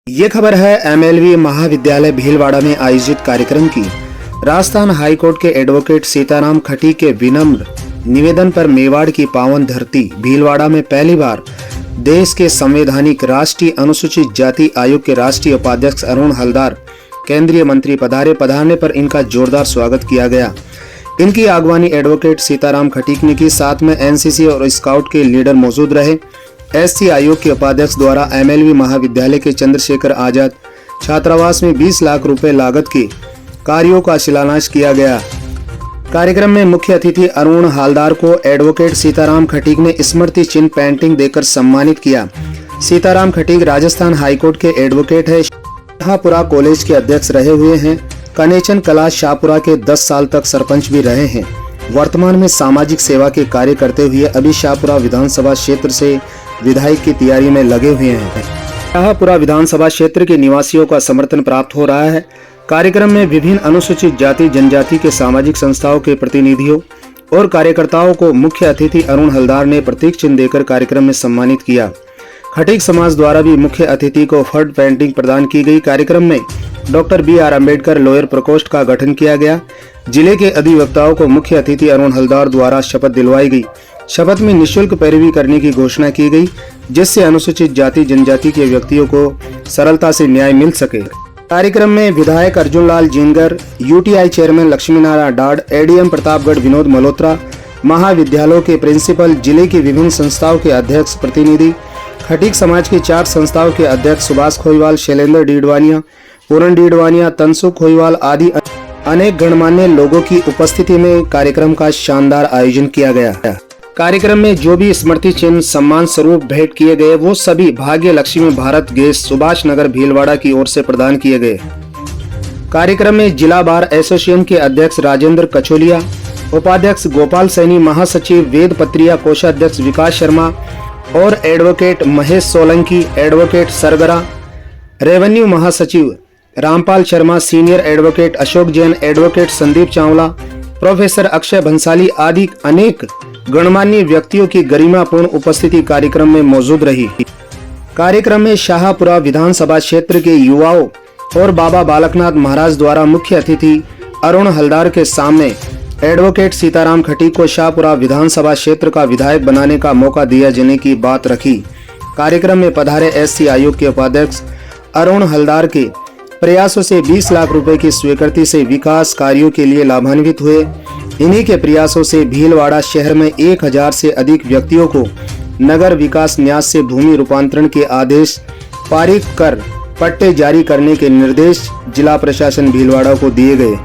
ये खबर है एमएलवी महाविद्यालय भीलवाड़ा में आयोजित कार्यक्रम की। राजस्थान हाईकोर्ट के एडवोकेट सीताराम खटी के विनम्र निवेदन पर मेवाड़ की पावन धरती भीलवाड़ा में पहली बार देश के संवैधानिक राष्ट्रीय अनुसूचित जाति आयोग के राष्ट्रीय उपाध्यक्ष अरुण हलदार केंद्रीय मंत्री पधारने पर इनका जोरदार स्वागत किया गया। इनकी अगवानी एडवोकेट सीताराम खटीक ने की। साथ में एनसीसी और स्काउट के लीडर मौजूद रहे। एससी आयोग के उपाध्यक्ष द्वारा एमएलवी महाविद्यालय के चंद्रशेखर आजाद छात्रावास में 20 लाख रुपए लागत के कार्यों का शिलान्यास किया गया। कार्यक्रम में मुख्य अतिथि अरुण हलदार को एडवोकेट सीताराम खटीक ने स्मृति चिन्ह पेंटिंग देकर सम्मानित किया। सीताराम खटीक राजस्थान हाईकोर्ट के एडवोकेट है। शाहपुरा कॉलेज के अध्यक्ष रहे हुए हैं। कनेचन कला शाहपुरा के 10 साल तक सरपंच भी रहे हैं। वर्तमान में सामाजिक सेवा के कार्य करते हुए अभी शाहपुरा विधानसभा क्षेत्र से विधायक की तैयारी में लगे हुए हैं। शाहपुरा विधानसभा क्षेत्र के निवासियों का समर्थन प्राप्त हो रहा है। कार्यक्रम में विभिन्न अनुसूचित जाति जनजाति के सामाजिक संस्थाओं के प्रतिनिधियों और कार्यकर्ताओं को मुख्य अतिथि अरुण हलदार ने प्रतीक चिन्ह देकर कार्यक्रम में सम्मानित किया। खटीक समाज द्वारा भी मुख्य अतिथि को फर्ड पेंटिंग प्रदान की गई। कार्यक्रम में डॉक्टर BR अम्बेडकर लोयर प्रकोष्ठ का गठन किया गया। जिले के अधिवक्ताओं को मुख्य अतिथि अरुण हलदार द्वारा शपथ दिलवाई गई। शपथ में निःशुल्क पैरवी करने की घोषणा की गई, जिससे अनुसूचित जाति जनजाति के व्यक्तियों को सरलता से न्याय मिल सके। कार्यक्रम में विधायक Arjun Lal Jingar, UTI chairman Lakshmi Narayan Dad, ADM Pratapgarh Vinod Malhotra, महाविद्यालयों के प्रिंसिपल, जिले की विभिन्न संस्थाओं के अध्यक्ष प्रतिनिधि, खटीक समाज की 4 संस्थाओं के अध्यक्ष सुभाष खोईवाल, शैलेंद्र डीडवानिया, पूरन डीडवानिया, तनसुख खोईवाल आदि अनेक गणमान्य लोगों की उपस्थिति में कार्यक्रम का शानदार आयोजन किया गया। कार्यक्रम में जो भी स्मृति चिन्ह सम्मान स्वरूप भेंट किए गए वो सभी भाग्य लक्ष्मी भारत गैस सुभाष नगर भीलवाड़ा की ओर से प्रदान किए गए। कार्यक्रम में जिला बार एसोसिएशन के अध्यक्ष राजेंद्र कचोलिया, उपाध्यक्ष गोपाल सैनी, महासचिव वेद पत्रिया, कोषाध्यक्ष विकास शर्मा और advocate Mahesh Solanki, advocate Sargara, revenue महासचिव Rampal Sharma, senior advocate Ashok Jain, advocate Sandeep Chawla, professor Akshay Bhansali आदि अनेक गणमान्य व्यक्तियों की गरिमापूर्ण उपस्थिति कार्यक्रम में मौजूद रही। कार्यक्रम में शाहपुरा विधानसभा क्षेत्र के युवाओं और बाबा बालकनाथ महाराज द्वारा मुख्य अतिथि अरुण हलदार के सामने एडवोकेट सीताराम खटीक को शाहपुरा विधानसभा क्षेत्र का विधायक बनाने का मौका दिया जाने की बात रखी। कार्यक्रम में पधारे एससी आयोग के उपाध्यक्ष अरुण हलदार के प्रयासों से 20 लाख रुपए की स्वीकृति से विकास कार्यों के लिए लाभान्वित हुए। इन्हीं के प्रयासों से भीलवाड़ा शहर में 1000 से अधिक व्यक्तियों को नगर विकास न्यास से भूमि रूपांतरण के आदेश पारित कर पट्टे जारी करने के निर्देश जिला प्रशासन भीलवाड़ा को दिए गए।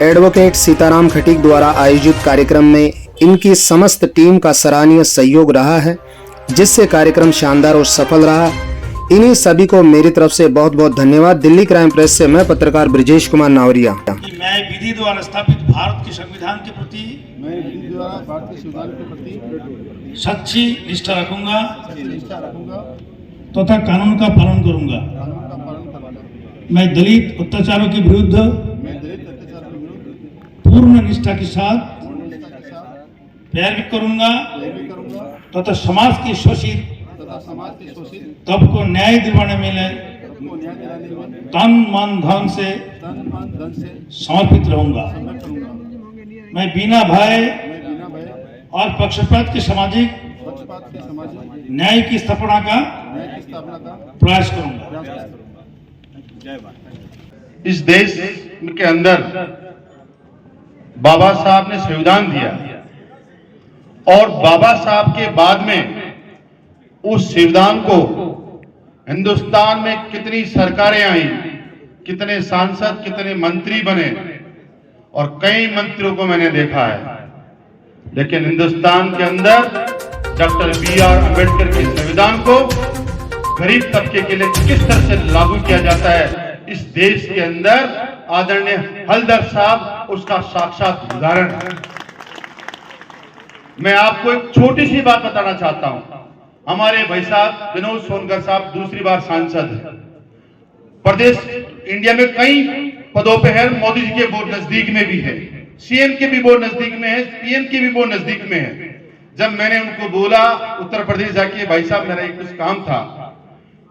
एडवोकेट सीताराम खटीक द्वारा आयोजित कार्यक्रम में इनकी समस्त टीम का सराहनीय सहयोग रहा है, जिससे कार्यक्रम शानदार और सफल रहा। इन्हीं सभी को मेरी तरफ से बहुत बहुत धन्यवाद। दिल्ली क्राइम प्रेस से मैं पत्रकार ब्रिजेश कुमार नावरिया। मैं विधि द्वारा स्थापित भारत के संविधान के प्रति सच्ची निष्ठा रखूंगा तथा कानून का पालन करूंगा। मैं दलित अत्याचारों के विरुद्ध पूर्ण निष्ठा के साथ पैरवी करूंगा तथा समाज के शोषित तब को न्याय दिलवाने में तन मन धन से समर्पित रहूंगा। मैं बिना भय और पक्षपात के सामाजिक न्याय की स्थापना का प्रयास करूंगा। इस देश के अंदर बाबा साहब ने संविधान दिया और बाबा साहब के बाद में उस संविधान को हिंदुस्तान में कितनी सरकारें आई, कितने सांसद, कितने मंत्री बने और कई मंत्रियों को मैंने देखा है, लेकिन हिंदुस्तान के अंदर डॉक्टर BR अम्बेडकर के संविधान को गरीब तबके के लिए किस तरह से लागू किया जाता है, इस देश के अंदर आदरणीय हलदर साहब उसका साक्षात उदाहरण है। मैं आपको एक छोटी सी बात बताना चाहता हूं। हमारे भाई साहब विनोद सोनकर साहब दूसरी बार सांसद हैं। प्रदेश इंडिया में कई पदों पे है, मोदी जी के बहुत नजदीक में भी है, CM के भी बहुत नजदीक में है, PM के भी बहुत नजदीक में है। जब मैंने उनको बोला उत्तर प्रदेश जाके भाई साहब मेरा एक कुछ काम था,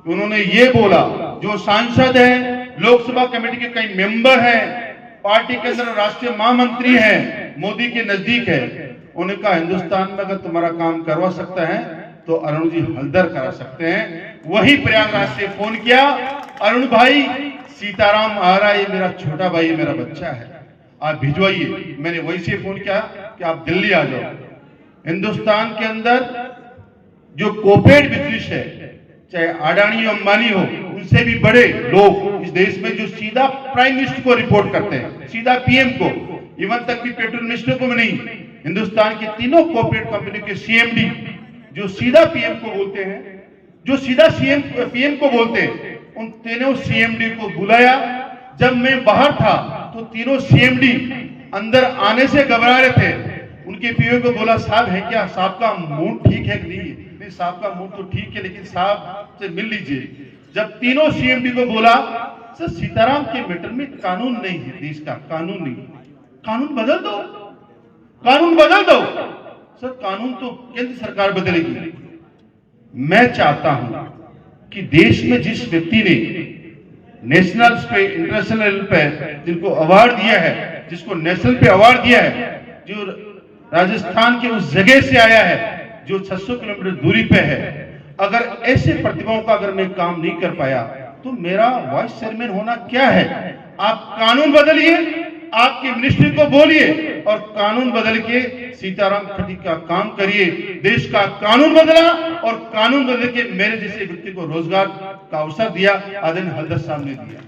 उन्होंने ये बोला जो सांसद हैं, लोकसभा कमेटी के कई मेंबर हैं, पार्टी के अंदर राष्ट्रीय महामंत्री हैं, मोदी के नजदीक है, उन्होंने कहा हिंदुस्तान में अगर तुम्हारा काम करवा सकता है तो अरुण जी हल्दर करा सकते हैं। वही प्रयागराज से फोन किया, अरुण भाई सीताराम आ रहा है, ये मेरा छोटा भाई, मेरा बच्चा है, आप भिजवाइए। मैंने वही से फोन किया कि आप दिल्ली आ जाओ। हिंदुस्तान के अंदर जो कोपेड बिजनेस है, चाहे अडानी अंबानी हो, उनसे भी बड़े लोग इस देश में जो सीधा प्राइम मिनिस्टर को रिपोर्ट करते हैं, सीधा पीएम को, इवन तक कि पेट्रोल मिनिस्टर को भी नहीं, हिंदुस्तान की तीनों कॉर्पोरेट कंपनी के सीएमडी जो सीधा पीएम को बोलते हैं, जो सीधा पीएम को बोलते हैं, उन तीनों सीएमडी को बुलाया। जब मैं बाहर था तो तीनों सीएमडी अंदर आने से घबरा रहे थे। उनके पीओ को बोला, साहब है क्या, साहब का मूड ठीक है कि नहीं? साहब का मूड तो ठीक है, लेकिन साहब से मिल लीजिए। जब तीनों सीएमडी को बोला, सर सीताराम के मैटर में कानून नहीं है, देश का कानून नहीं, कानून बदल दो, कानून बदल दो। सर कानून तो केंद्र सरकार बदलेगी। मैं चाहता हूं कि देश में जिस व्यक्ति ने नेशनल पे, इंटरनेशनल लेवल पे जिनको अवार्ड दिया है, जिसको नेशनल पे अवार्ड दिया है, जो राजस्थान के उस जगह से आया है जो 600 किलोमीटर दूरी पे है, अगर ऐसे प्रतिभाओं का अगर मैं काम नहीं कर पाया तो मेरा वाइस चेयरमैन होना क्या है? आप कानून बदलिए, आपके मिनिस्ट्री को बोलिए और कानून बदल के सीताराम खटी का काम करिए। देश का कानून बदला और कानून बदल के मेरे जैसे व्यक्ति को रोजगार का अवसर दिया, आदरणीय हल्दर साहब ने दिया।